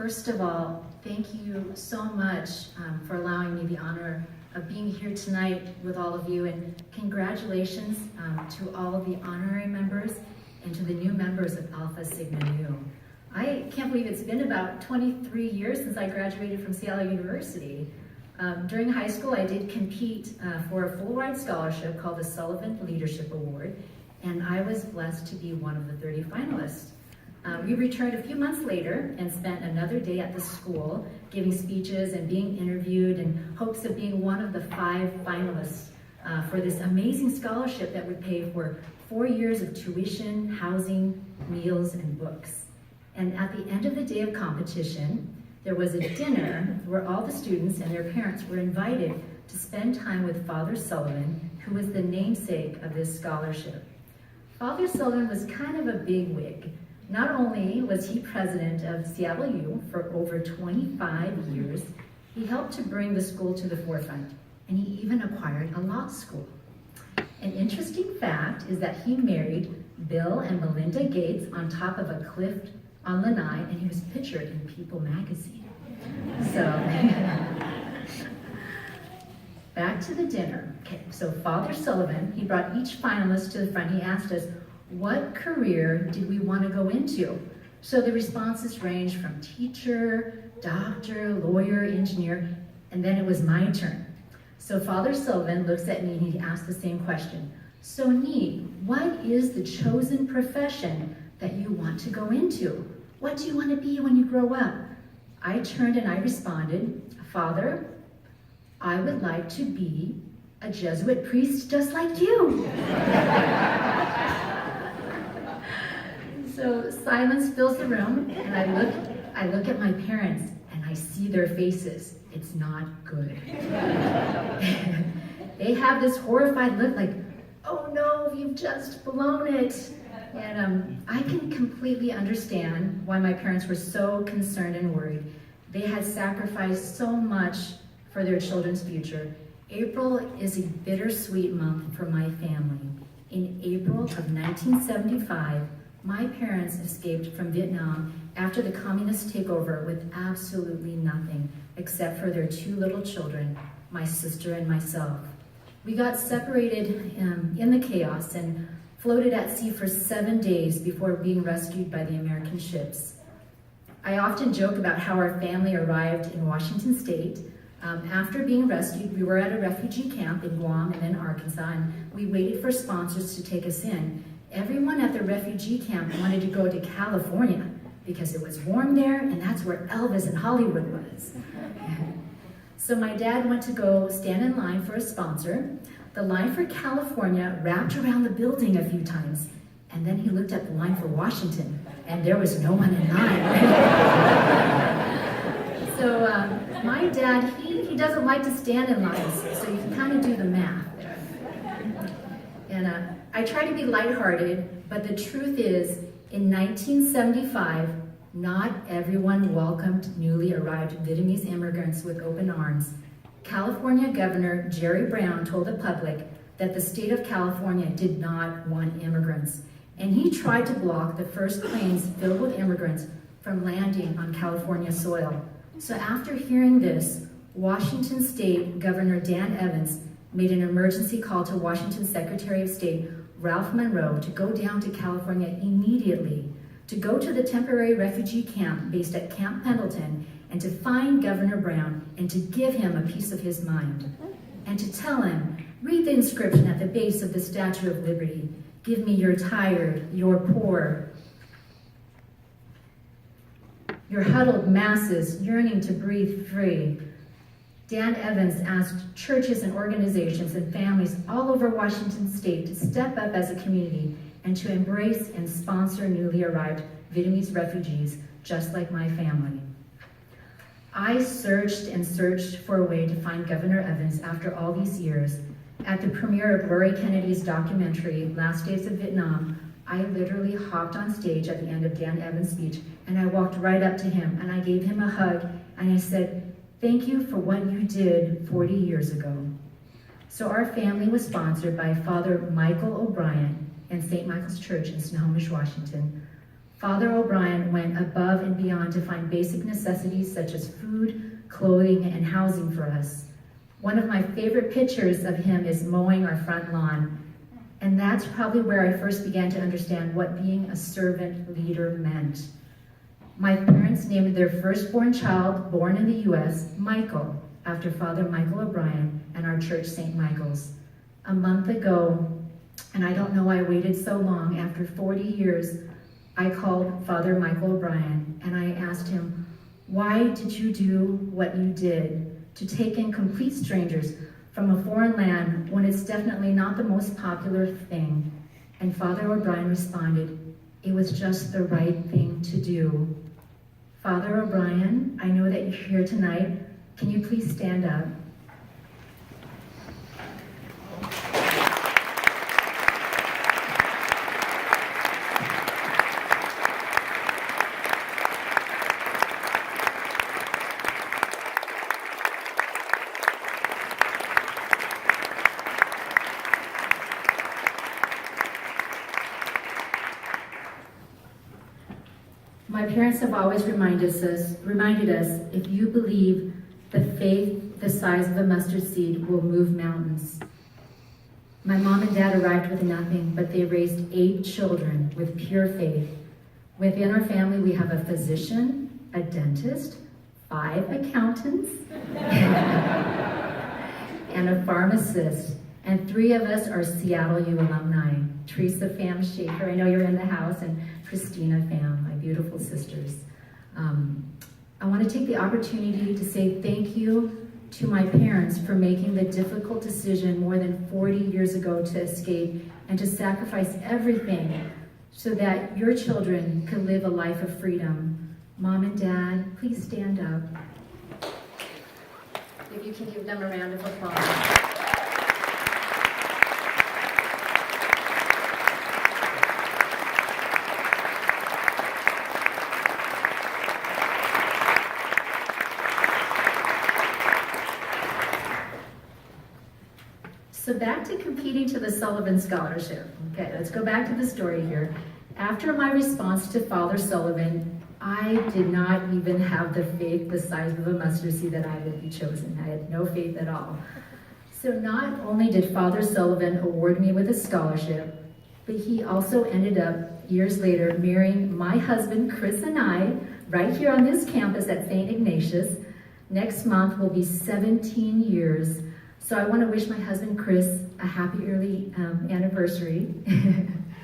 First of all, thank you so much for allowing me the honor of being here tonight with all of you, and congratulations to all of the honorary members and to the new members of Alpha Sigma Nu. I can't believe it's been about 23 years since I graduated from Seattle University. During high school, I did compete for a full-ride scholarship called the Sullivan Leadership Award, and I was blessed to be one of the 30 finalists. We returned a few months later and spent another day at the school giving speeches and being interviewed in hopes of being one of the 5 finalists for this amazing scholarship that would pay for 4 years of tuition, housing, meals, and books. And at the end of the day of competition, there was a dinner where all the students and their parents were invited to spend time with Father Sullivan, who was the namesake of this scholarship. Father Sullivan was kind of a bigwig. Not only was he president of Seattle U for over 25 years, he helped to bring the school to the forefront, and he even acquired a law school. An interesting fact is that he married Bill and Melinda Gates on top of a cliff on Lanai, and he was pictured in People magazine. So, back to the dinner. Okay, so Father Sullivan, he brought each finalist to the front. He asked us, what career did we want to go into? So the responses ranged from teacher, doctor, lawyer, engineer, and then it was my turn. So Father Sullivan looks at me and he asked the same question. So Nee, what is the chosen profession that you want to go into? What do you want to be when you grow up? I turned and I responded, Father, I would like to be a Jesuit priest just like you. So silence fills the room, and I look at my parents, and I see their faces. It's not good. They have this horrified look like, oh no, you've just blown it. And I can completely understand why my parents were so concerned and worried. They had sacrificed so much for their children's future. April is a bittersweet month for my family. In April of 1975, my parents escaped from Vietnam after the communist takeover with absolutely nothing except for their 2 little children, my sister and myself. We got separated in the chaos and floated at sea for 7 days before being rescued by the American ships. I often joke about how our family arrived in Washington State. After being rescued, we were at a refugee camp in Guam and then Arkansas, and we waited for sponsors to take us in. Everyone at the refugee camp wanted to go to California because it was warm there, and that's where Elvis and Hollywood was. So my dad went to go stand in line for a sponsor. The line for California wrapped around the building a few times, and then he looked at the line for Washington, and there was no one in line. So my dad, he doesn't like to stand in lines, so you can kind of do the math there. And I try to be lighthearted, but the truth is, in 1975, not everyone welcomed newly arrived Vietnamese immigrants with open arms. California Governor Jerry Brown told the public that the state of California did not want immigrants, and he tried to block the first planes filled with immigrants from landing on California soil. So after hearing this, Washington State Governor Dan Evans made an emergency call to Washington Secretary of State Ralph Monroe to go down to California immediately, to go to the temporary refugee camp based at Camp Pendleton, and to find Governor Brown and to give him a piece of his mind, and to tell him, read the inscription at the base of the Statue of Liberty, give me your tired, your poor, your huddled masses yearning to breathe free. Dan Evans asked churches and organizations and families all over Washington State to step up as a community and to embrace and sponsor newly arrived Vietnamese refugees, just like my family. I searched and searched for a way to find Governor Evans after all these years. At the premiere of Rory Kennedy's documentary, Last Days of Vietnam, I literally hopped on stage at the end of Dan Evans' speech, and I walked right up to him, and I gave him a hug, and I said, thank you for what you did 40 years ago. So our family was sponsored by Father Michael O'Brien and St. Michael's Church in Snohomish, Washington. Father O'Brien went above and beyond to find basic necessities such as food, clothing, and housing for us. One of my favorite pictures of him is mowing our front lawn, and that's probably where I first began to understand what being a servant leader meant. My parents named their firstborn child, born in the U.S., Michael, after Father Michael O'Brien and our church, St. Michael's. A month ago, and I don't know why I waited so long, after 40 years, I called Father Michael O'Brien and I asked him, why did you do what you did to take in complete strangers from a foreign land when it's definitely not the most popular thing? And Father O'Brien responded, it was just the right thing to do. Father O'Brien, I know that you're here tonight. Can you please stand up? My parents have always reminded us, if you believe, the faith the size of a mustard seed will move mountains. My mom and dad arrived with nothing, but they raised 8 children with pure faith. Within our family, we have a physician, a dentist, 5 accountants, and a pharmacist. And 3 of us are Seattle U alumni. Teresa Pham Schaefer, I know you're in the house, and Christina Pham, my beautiful sisters. I want to take the opportunity to say thank you to my parents for making the difficult decision more than 40 years ago to escape and to sacrifice everything so that your children could live a life of freedom. Mom and Dad, please stand up. If you can give them a round of applause. So back to competing to the Sullivan Scholarship. Okay, let's go back to the story here. After my response to Father Sullivan, I did not even have the faith the size of a mustard seed that I would be chosen. I had no faith at all. So not only did Father Sullivan award me with a scholarship, but he also ended up, years later, marrying my husband, Chris, and I, right here on this campus at St. Ignatius. Next month will be 17 years. So I want to wish my husband, Chris, a happy early anniversary.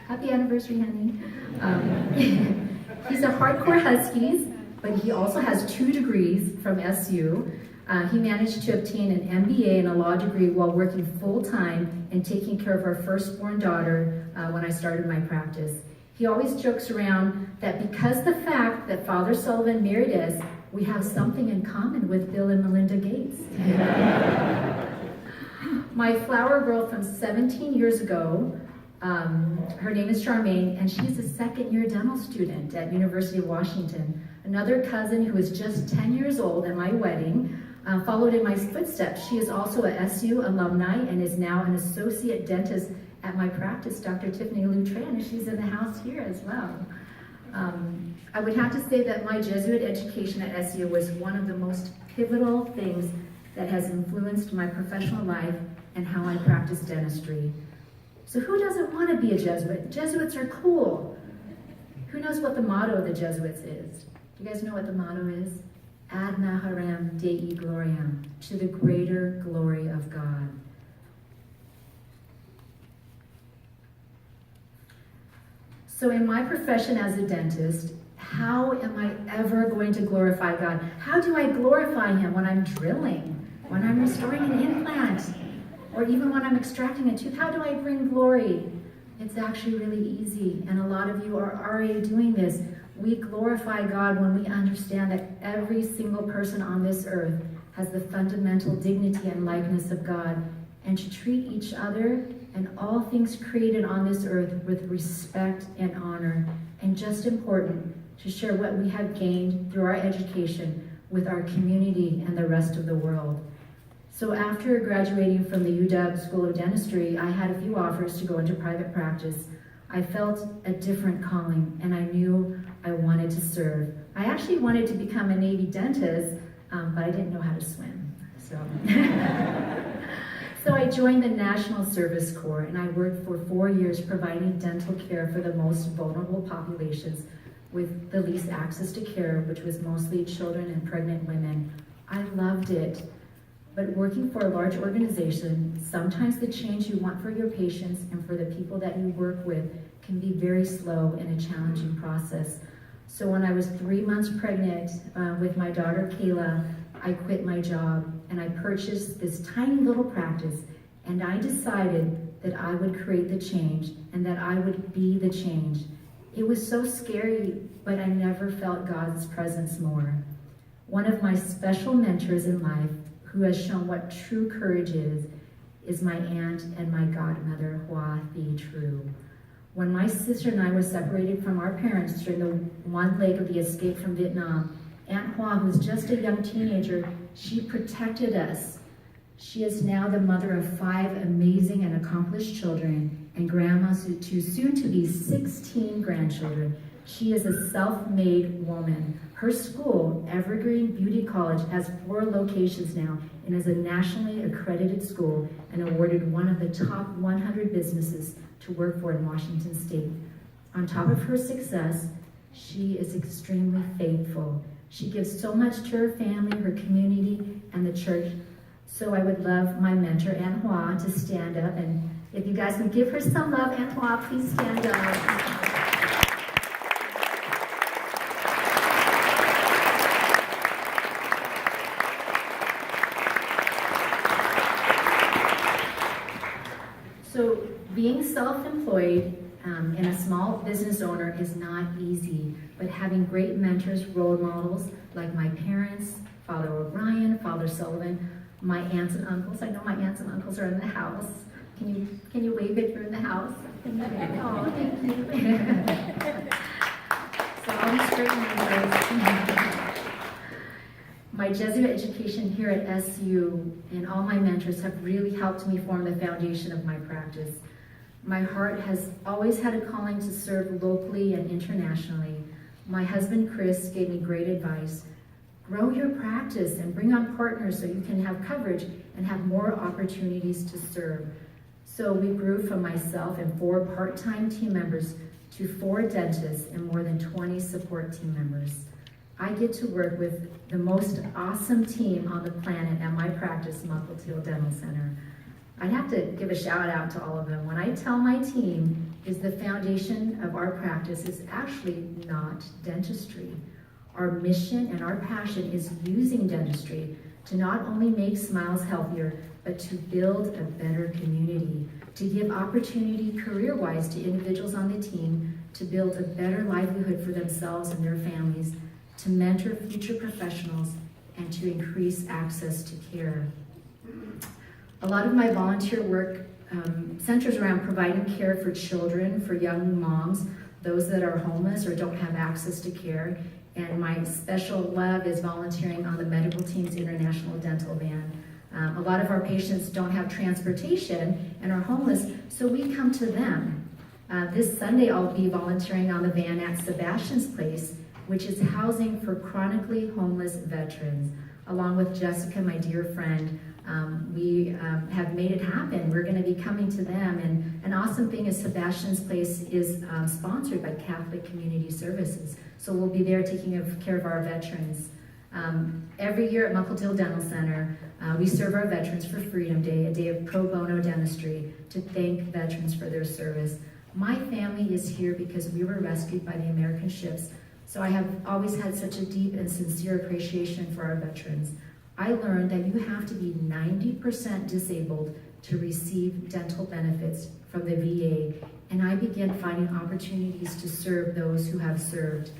Happy anniversary, honey. He's a hardcore Huskies, but he also has 2 degrees from SU. He managed to obtain an MBA and a law degree while working full-time and taking care of our firstborn daughter when I started my practice. He always jokes around that because the fact that Father Sullivan married us, we have something in common with Bill and Melinda Gates. My flower girl from 17 years ago, her name is Charmaine, and she's a second-year dental student at University of Washington. Another cousin who is just 10 years old at my wedding followed in my footsteps. She is also a SU alumni and is now an associate dentist at my practice, Dr. Tiffany Lutran, and she's in the house here as well. I would have to say that my Jesuit education at SU was one of the most pivotal things that has influenced my professional life and how I practice dentistry. So who doesn't want to be a Jesuit? Jesuits are cool. Who knows what the motto of the Jesuits is? Do you guys know what the motto is? Ad Maharem Dei Gloriam, to the greater glory of God. So in my profession as a dentist, how am I ever going to glorify God? How do I glorify Him when I'm drilling, when I'm restoring an implant, or even when I'm extracting a tooth? How do I bring glory? It's actually really easy, and a lot of you are already doing this. We glorify God when we understand that every single person on this earth has the fundamental dignity and likeness of God, and to treat each other and all things created on this earth with respect and honor, and just important, to share what we have gained through our education with our community and the rest of the world. So after graduating from the UW School of Dentistry, I had a few offers to go into private practice. I felt a different calling, and I knew I wanted to serve. I actually wanted to become a Navy dentist, but I didn't know how to swim. So, so I joined the National Service Corps, and I worked for 4 years providing dental care for the most vulnerable populations with the least access to care, which was mostly children and pregnant women. I loved it. But working for a large organization, sometimes the change you want for your patients and for the people that you work with can be very slow and a challenging process. So when I was 3 months pregnant with my daughter Kayla, I quit my job and I purchased this tiny little practice, and I decided that I would create the change and that I would be the change. It was so scary, but I never felt God's presence more. One of my special mentors in life, who has shown what true courage is my aunt and my godmother, Hua Thi Tru. When my sister and I were separated from our parents during the one leg of the escape from Vietnam, Aunt Hua, who was just a young teenager, she protected us. She is now the mother of 5 amazing and accomplished children and grandma to soon-to-be 16 grandchildren. She is a self-made woman. Her school, Evergreen Beauty College, has 4 locations now and is a nationally accredited school and awarded one of the top 100 businesses to work for in Washington State. On top of her success, she is extremely faithful. She gives so much to her family, her community, and the church. So I would love my mentor, Aunt Hua, to stand up. And if you guys would give her some love, Aunt Hua, please stand up. So being self-employed and a small business owner is not easy, but having great mentors, role models, like my parents, Father O'Brien, Father Sullivan, my aunts and uncles. I know my aunts and uncles are in the house. Can you wave if you're in the house? Oh, thank you. So all these great mentors. My Jesuit education here at SU and all my mentors have really helped me form the foundation of my practice. My heart has always had a calling to serve locally and internationally. My husband, Chris, gave me great advice. Grow your practice and bring on partners so you can have coverage and have more opportunities to serve. So we grew from myself and 4 part-time team members to 4 dentists and more than 20 support team members. I get to work with the most awesome team on the planet at my practice, Mukilteo Dental Center. I have to give a shout out to all of them. When I tell my team is the foundation of our practice is actually not dentistry. Our mission and our passion is using dentistry to not only make smiles healthier, but to build a better community, to give opportunity career-wise to individuals on the team, to build a better livelihood for themselves and their families, to mentor future professionals, and to increase access to care. A lot of my volunteer work centers around providing care for children, for young moms, those that are homeless or don't have access to care. And my special love is volunteering on the Medical Teams International Dental Van. A lot of our patients don't have transportation and are homeless, so we come to them. This Sunday, I'll be volunteering on the van at Sebastian's Place, which is housing for chronically homeless veterans. Along with Jessica, my dear friend, we have made it happen. We're going to be coming to them, and an awesome thing is Sebastian's Place is sponsored by Catholic Community Services, so we'll be there taking care of our veterans. Every year at Mukilteo Dental Center, we serve our veterans for Freedom Day, a day of pro bono dentistry to thank veterans for their service. My family is here because we were rescued by the American ships, so I have always had such a deep and sincere appreciation for our veterans. I learned that you have to be 90% disabled to receive dental benefits from the VA, and I began finding opportunities to serve those who have served.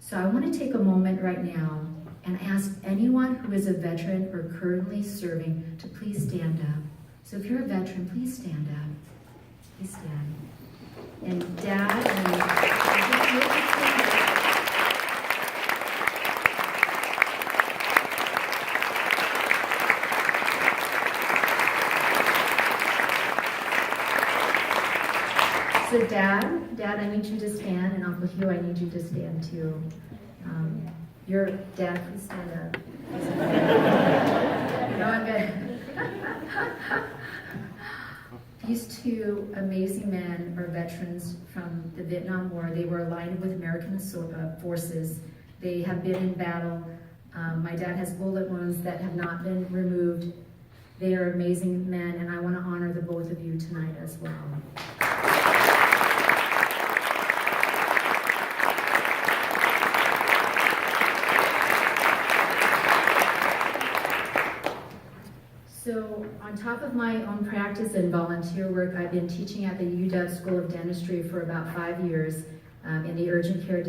So I want to take a moment right now and ask anyone who is a veteran or currently serving to please stand up. So if you're a veteran, please stand up. Please stand. And Dad, So Dad, I need you to stand, and Uncle Hugh, I need you to stand too. Your dad, please stand up. No, I'm good. These two amazing men are veterans from the Vietnam War. They were aligned with American forces. They have been in battle. My dad has bullet wounds that have not been removed. They are amazing men, and I want to honor the both of you tonight as well. So on top of my own practice and volunteer work, I've been teaching at the UW School of Dentistry for about 5 years in the urgent care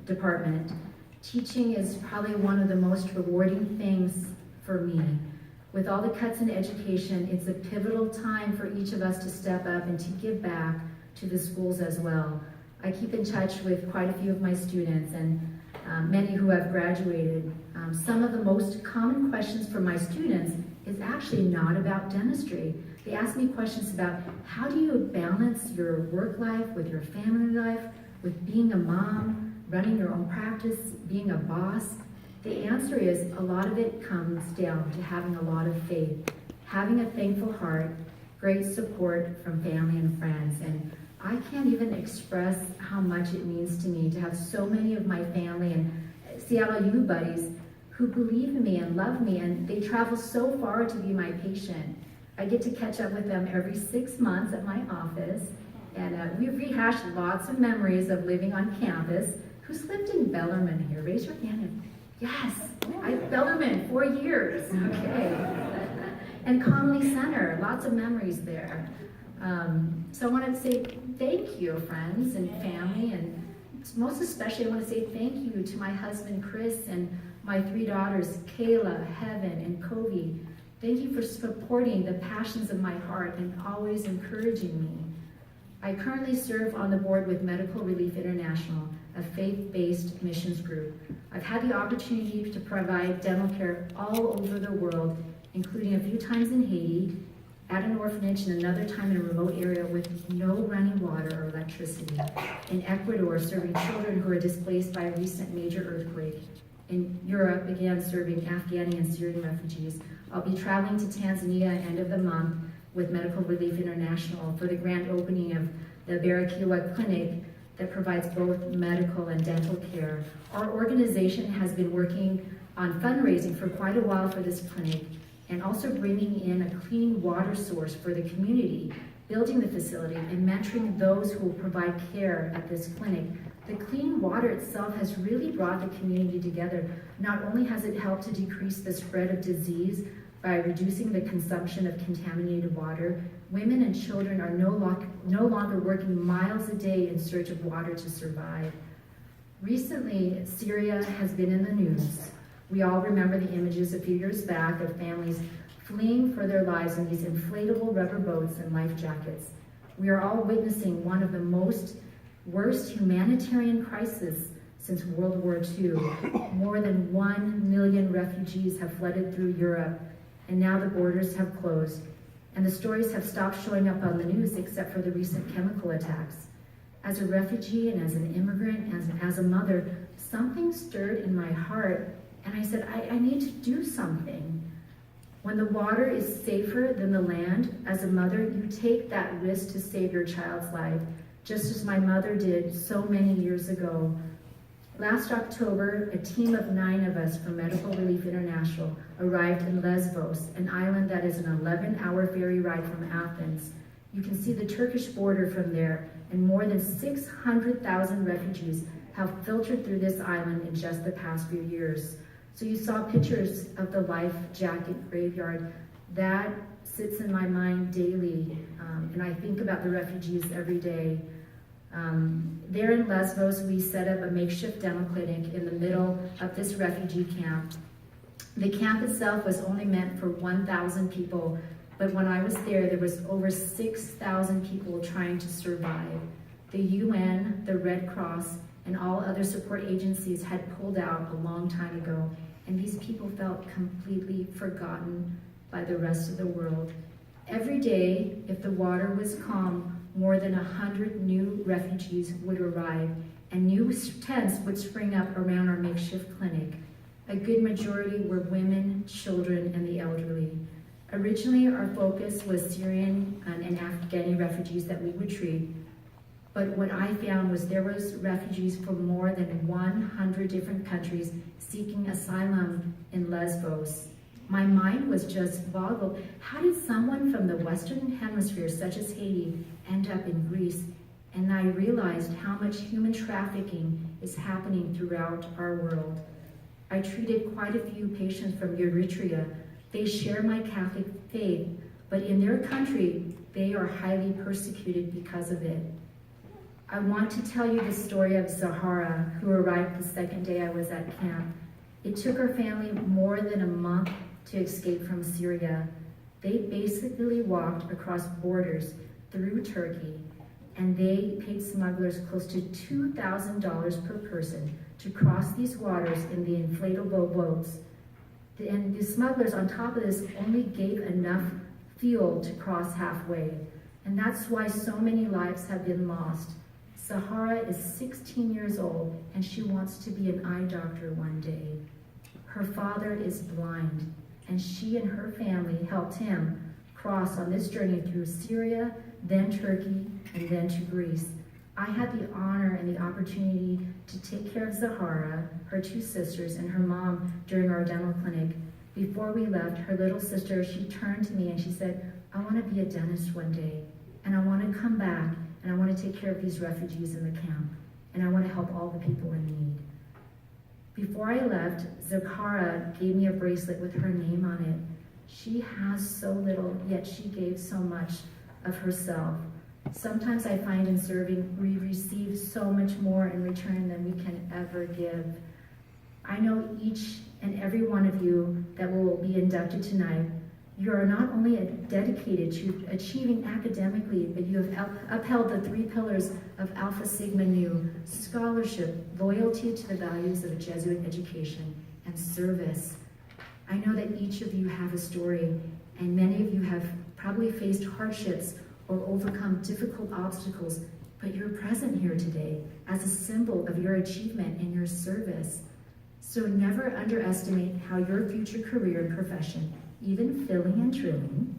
department. Teaching is probably one of the most rewarding things for me. With all the cuts in education, it's a pivotal time for each of us to step up and to give back to the schools as well. I keep in touch with quite a few of my students and many who have graduated. Some of the most common questions from my students is actually not about dentistry. They ask me questions about how do you balance your work life with your family life, with being a mom, running your own practice, being a boss. The answer is a lot of it comes down to having a lot of faith, having a thankful heart, great support from family and friends. And I can't even express how much it means to me to have so many of my family and Seattle U buddies who believe in me and love me, and they travel so far to be my patient. I get to catch up with them every 6 months at my office, and we've rehashed lots of memories of living on campus. Who's lived in Bellarmine here? Raise your hand. Yes, Bellarmine, 4 years, okay. And Connolly Center, lots of memories there. So I want to say thank you, friends and family, and most especially I want to say thank you to my husband, Chris, and my 3 daughters, Kayla, Heaven, and Covey. Thank you for supporting the passions of my heart and always encouraging me. I currently serve on the board with Medical Relief International, a faith-based missions group. I've had the opportunity to provide dental care all over the world, including a few times in Haiti, at an orphanage, and another time in a remote area with no running water or electricity. In Ecuador, serving children who are displaced by a recent major earthquake. In Europe, again, serving Afghani and Syrian refugees. I'll be traveling to Tanzania end of the month with Medical Relief International for the grand opening of the Barakiwa Clinic that provides both medical and dental care. Our organization has been working on fundraising for quite a while for this clinic, and also bringing in a clean water source for the community, building the facility, and mentoring those who will provide care at this clinic. The clean water itself has really brought the community together. Not only has it helped to decrease the spread of disease by reducing the consumption of contaminated water, women and children are no longer working miles a day in search of water to survive. Recently, Syria has been in the news. We all remember the images a few years back of families fleeing for their lives in these inflatable rubber boats and life jackets. We are all witnessing one of the worst humanitarian crises since World War II. More than 1 million refugees have flooded through Europe, and now the borders have closed, and the stories have stopped showing up on the news except for the recent chemical attacks. As a refugee and as an immigrant, as a mother, something stirred in my heart, and I said, I need to do something. When the water is safer than the land, as a mother, you take that risk to save your child's life, just as my mother did so many years ago. Last October, a team of 9 of us from Medical Relief International arrived in Lesbos, an island that is an 11-hour ferry ride from Athens. You can see the Turkish border from there, and more than 600,000 refugees have filtered through this island in just the past few years. So you saw pictures of the life jacket graveyard. That sits in my mind daily, and I think about the refugees every day. There in Lesbos, we set up a makeshift dental clinic in the middle of this refugee camp. The camp itself was only meant for 1,000 people, but when I was there was over 6,000 people trying to survive. The UN, the Red Cross, and all other support agencies had pulled out a long time ago, and these people felt completely forgotten by the rest of the world. Every day, if the water was calm, more than 100 new refugees would arrive, and new tents would spring up around our makeshift clinic. A good majority were women, children, and the elderly. Originally, our focus was Syrian and Afghani refugees that we would treat, but what I found was there was refugees from more than 100 different countries seeking asylum in Lesbos. My mind was just boggled. How did someone from the Western Hemisphere, such as Haiti, end up in Greece? And I realized how much human trafficking is happening throughout our world. I treated quite a few patients from Eritrea. They share my Catholic faith, but in their country, they are highly persecuted because of it. I want to tell you the story of Zahara, who arrived the second day I was at camp. It took her family more than a month to escape from Syria. They basically walked across borders through Turkey, and they paid smugglers close to $2,000 per person to cross these waters in the inflatable boats. And the smugglers, on top of this, only gave enough fuel to cross halfway. And that's why so many lives have been lost. Sahara is 16 years old, and she wants to be an eye doctor one day. Her father is blind, and she and her family helped him cross on this journey through Syria, then Turkey, and then to Greece. I had the honor and the opportunity to take care of Zahara, her two sisters, and her mom during our dental clinic. Before we left, her little sister, she turned to me and she said, "I want to be a dentist one day, and I want to come back, and I want to take care of these refugees in the camp, and I want to help all the people in need." Before I left, Zahara gave me a bracelet with her name on it. She has so little, yet she gave so much of herself. Sometimes I find in serving, we receive so much more in return than we can ever give. I know each and every one of you that will be inducted tonight, you are not only dedicated to achieving academically, but you have upheld the 3 pillars of Alpha Sigma Nu: scholarship, loyalty to the values of a Jesuit education, and service. I know that each of you have a story, and many of you have probably faced hardships or overcome difficult obstacles, but you're present here today as a symbol of your achievement and your service. So never underestimate how your future career and profession, even filling and trilling,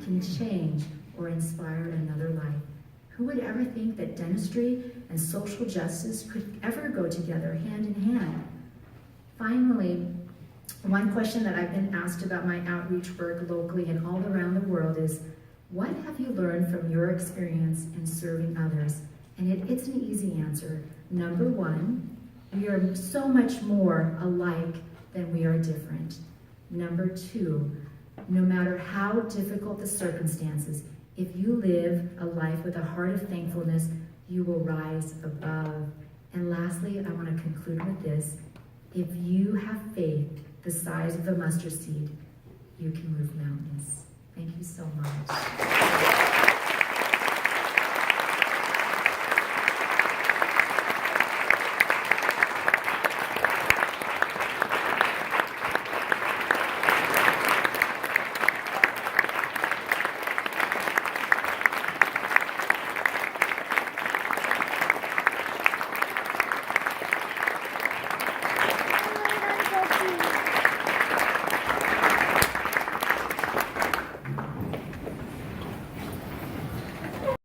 can change or inspire another life. Who would ever think that dentistry and social justice could ever go together hand in hand? Finally, one question that I've been asked about my outreach work locally and all around the world is, what have you learned from your experience in serving others? And it's an easy answer. Number 1, we are so much more alike than we are different. Number 2, no matter how difficult the circumstances, if you live a life with a heart of thankfulness, you will rise above. And lastly, I want to conclude with this. If you have faith the size of a mustard seed, you can move mountains. Thank you so much.